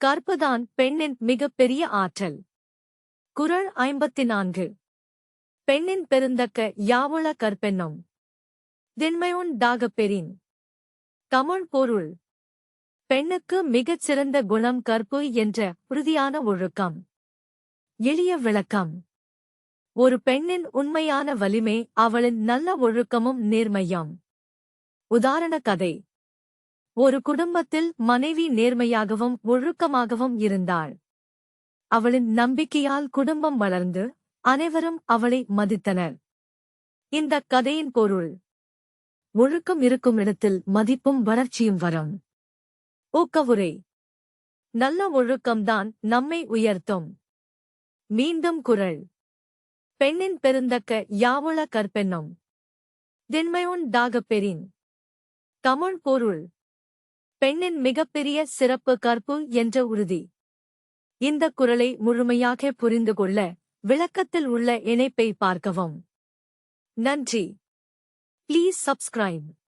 கற்புதான் பெண்ணின் மிகப்பெரிய ஆற்றல். குறள் 54. பெண்ணின் பெருந்தக்க யாவுள கற்பென்னும் திண்மையுண் டாகப் பெறின். தமிழ் பொருள்: பெண்ணுக்கு மிகச் சிறந்த குணம் கற்பு என்ற உறுதியான ஒழுக்கம். எளிய விளக்கம்: ஒரு பெண்ணின் உண்மையான வலிமை அவளின் நல்ல ஒழுக்கமும் நேர்மையும். உதாரண கதை: ஒரு குடும்பத்தில் மனைவி நேர்மையாகவும் ஒழுக்கமாகவும் இருந்தாள். அவளின் நம்பிக்கையால் குடும்பம் வளர்ந்து அனைவரும் அவளை மதித்தனர். இந்தக் கதையின் பொருள்: ஒழுக்கம் இருக்கும் இடத்தில் மதிப்பும் வளர்ச்சியும் வரும். ஊக்கவுரை: நல்ல ஒழுக்கம்தான் நம்மை உயர்த்தும். மீண்டும் குறள்: பெண்ணின் பெருந்தக்க யாவுள கற்பென்னும் திண்மையுண் டாகப் பெறின். தமிழ் பொருள்: பெண்ணின் மிகப்பெரிய சிறப்பு கற்பு என்ற உறுதி. இந்த குறளை முழுமையாக புரிந்து கொள்ள விளக்கத்தில் உள்ள இணைப்பை பார்க்கவும். நன்றி. Please subscribe.